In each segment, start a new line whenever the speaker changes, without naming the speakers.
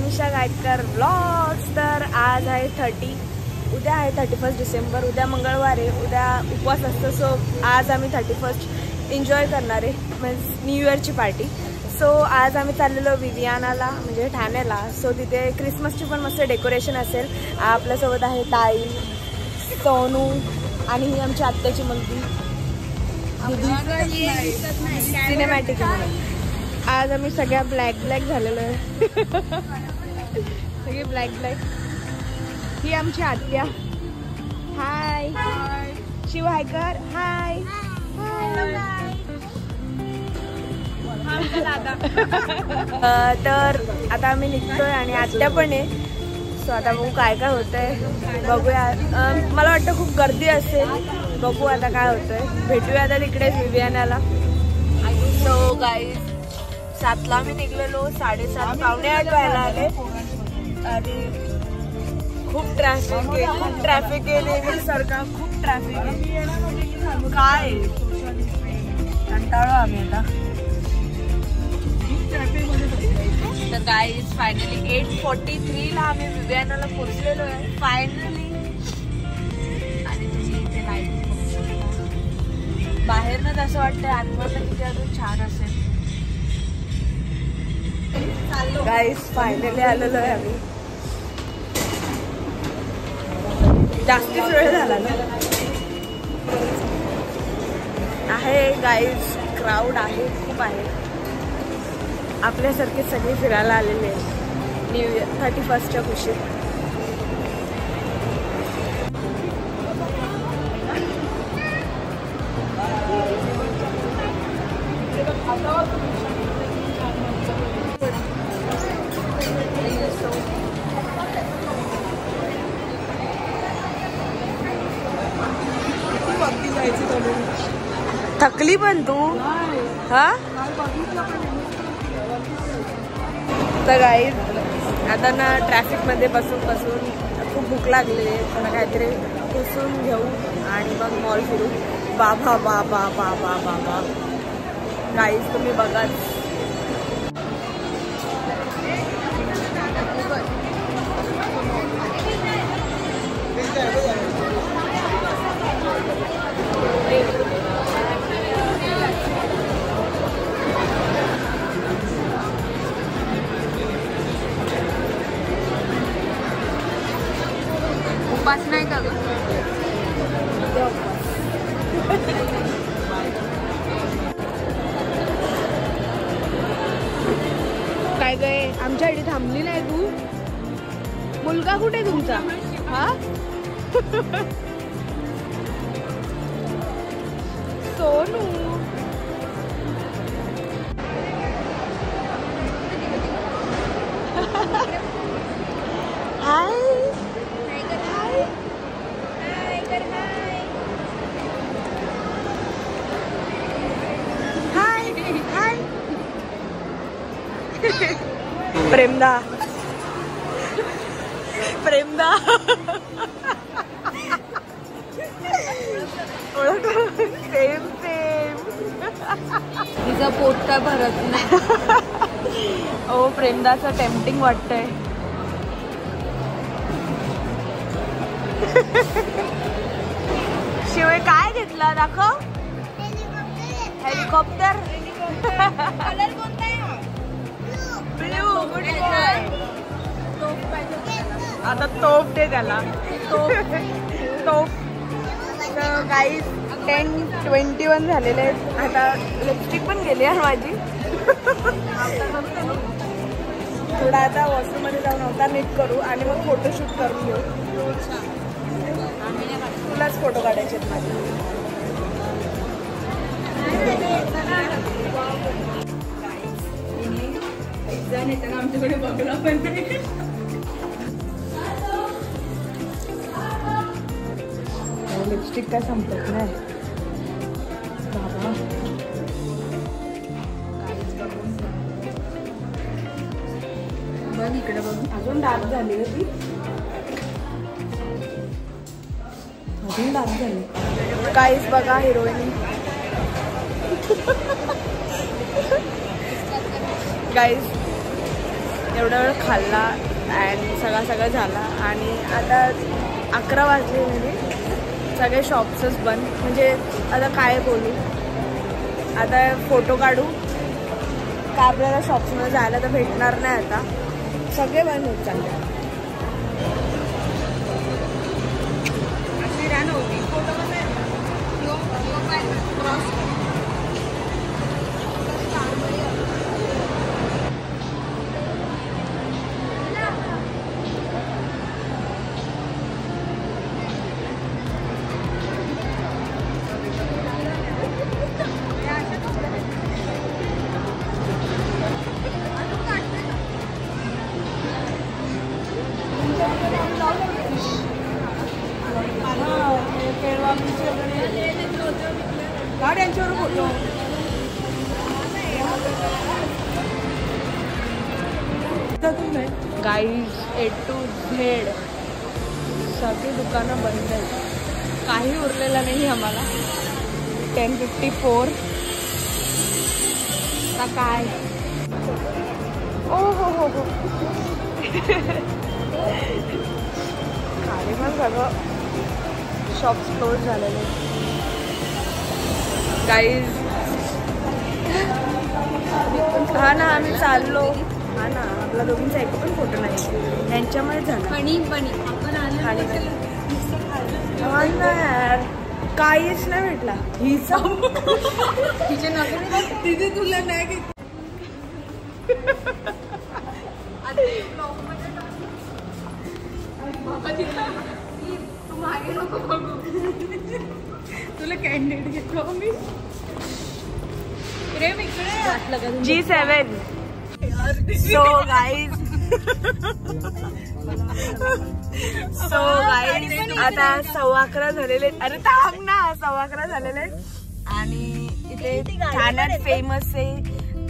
Manisha गायककर vlogs. तर आज आहे 30, उद्या आहे 31 डिसेंबर, उद्या मंगळवार आहे, उद्या उपवास असतो। सो आज आम्ही 31 एन्जॉय करणार आहे, मीन्स न्यू इयरची पार्टी। सो आज आम्ही चाललेलो विवियानाला, म्हणजे ठाण्याला। सो तिथे क्रिसमसची पण मस्त डेकोरेशन असेल। आपल्यासोबत आहे ताई, सोनू आणि ही आमची आत्याची मुलगी सिनेमॅटिक। आज आम्ही सगळ्या ब्लॅक झालेलो आहे सगळे ब्लॅक। ही आमची आत्या, हाय शिव हायकर, हाय तर आता आम्ही निघतोय आणि आत्या पण आहे। सो आता बघू काय काय होतंय, बघूया। मला वाटतं खूप गर्दी असेल, बघू आता काय होतंय। भेटूया आता तिकडेच विवियानाला। सो गाईज 7ला आम्ही निघलेलो, 7:30 पावणे 8 व्हायला आले आणि खूप ट्रॅफिक आहे नेहमी सारखं, खूप ट्रॅफिक आहे। काय कंटाळो आम्ही आता। तर गाईज फायनली 8:43ला आम्ही विवियानाला पोहोचलेलो आहे फायनली। आणि तुम्ही इथे लाईट बघू शकता, बाहेरनं असं वाटतंय आतमध्ये किती अजून छान असेल। गाईज फायनली आलेलो आहे आम्ही, जास्तीच वेळ झाला ना आहे। गाईज क्राऊड आहे, खूप आहे। आपल्यासारखे सगळे फिरायला आलेले आहेत न्यू इयर 31च्या खुशीत। थकली पण तू हा। तर गाईज आता ना ट्रॅफिकमध्ये बसून खूप भूक लागली आहे, मला काहीतरी पुसून घेऊ आणि मग मॉल फिरू। बाबा बाबा बाबा बाबा गाईज तुम्ही बघाच, उपास नाही का ग? काय गय आमच्यासाठी थांबली नाही तू? मुलगा कुठे तुमचा? हा सोनू हाय प्रेमदा सेम तिचा पोट काय भरत नाही। ओ प्रेमदाचं टेम्पटिंग वाटतंय। शिवाय काय घेतला दाखव? हेलिकॉप्टर। कलर कोणता आहे? ब्लू। Good boy. आता तोफ दे त्याला, तोफ। तर गाईज 10:21 झालेले आहेत। आता लिपस्टिक पण गेली आहे माझी। थोडा आता वॉशरूममध्ये जाऊन अवतार नीट करू आणि मग फोटोशूट करून घेऊ। तुलाच फोटो काढायचे आहेत माझे। आमच्याकडे बघला पण नाही। लिपस्टिक काय संपत नाही बाबा। बघ इकडे बघ, अजून डार्क झाली होती, अजून डार्क झाली। काहीच बघा हिरोईन गाइस एवढा वेळ खाल्ला आणि सगळं झाला आणि आता 11 वाजले म्हणजे सगळे शॉप्सच बंद. म्हणजे आता काय बोलू, आता फोटो काढू का आपल्याला शॉप्समध्ये जायला तर भेटणार नाही. आता सगळे बंद होत चालले. अशी रान होती फोटोमध्ये गाड्यांच्यावर फोटो. गाईज A to Z सगळी दुकानं बंद आहेत. काही उरलेलं नाही आम्हाला. 10:54. आता काय ओ हो हो हो खाली पण सगळं शॉप्स क्लोज झालेले. गाईज हा ना आम्ही चाललो. हा ना आपला दोघींचा एक पण फोटो नाही यांच्यामध्ये झाला. हा ना यार काहीच नाही भेटला. तिथे तुला नाही तुला कॅन्डिडेट घेतो मी. G7. So guys आता 11:15 झालेले. अरे थांब ना 11:15 झालेले. आणि इथे ठाण्यात फेमस आहे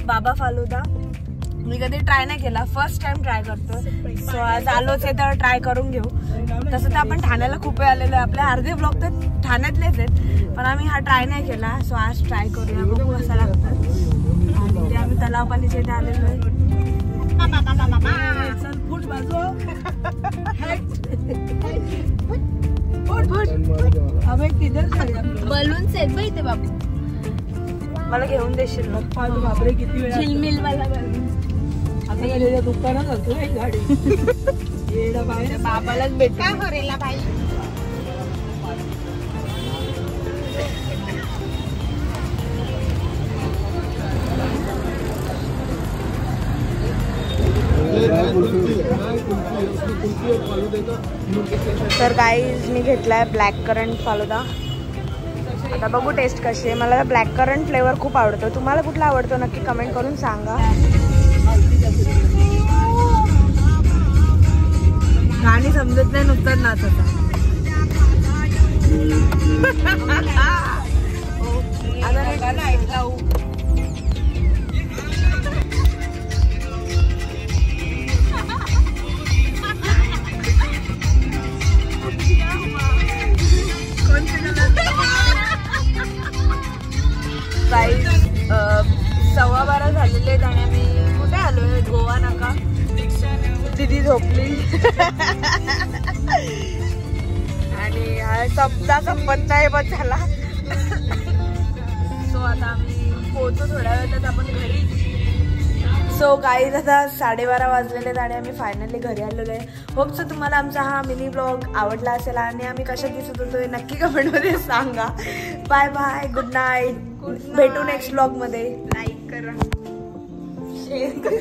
बाबा फालुदा. मी कधी ट्राय नाही केला, फर्स्ट टाइम ट्राय करतो. सो आज आलोच आहे तर ट्राय करून घेऊ. तसं तर आपण ठाण्याला खूप वेळ आलेलो आहे. आपले अर्धे ब्लॉग तर ठाण्यातलेच आहेत पण आम्ही हा ट्राय नाही केला. सो आज ट्राय करूया, बघू कसा लागतं. आणि ते आम्ही तलावपालीच्या इथे आलेलो आहे.
बलून सेट बघ इथे बाबू.
मला घेऊन देशील ना?
बापरे किती वेळ झिलमिल वाला बलून.
आता गेलेल्या दुकानात असतो एक गाडी. येडा बाहेर बाबालाच भेट
काय करेला बाई.
तर गाईज मी घेतलाय ब्लॅक करंट फालुदा. आता बघू टेस्ट कशी आहे. मला ब्लॅक करंट फ्लेवर खूप आवडतो. तुम्हाला कुठला आवडतो नक्की कमेंट करून सांगा. गाणी समजत नाही नुसतं नाच होता. गाईज 12:15 झालेले आहेत आणि आम्ही कुठे आलोय? गोवा नाका. दिदी झोपली आणि हा सप्ताह संपत नाही बस झाला. सो आता आम्ही पोहोचू थोड्या वेळात आपण घरी. सो गाईज आता 12:30 वाजलेले आहेत आणि आम्ही फायनली घरी आलेलो आहे. होप सो तुम्हाला आमचा हा मिनी ब्लॉग आवडला असेल आणि आम्ही कशा दिसत होतो नक्की कमेंटमध्ये सांगा. Bye bye, good night. भेटू नेक्स्ट ब्लॉग मध्ये. लाईक करा, शेअर करा.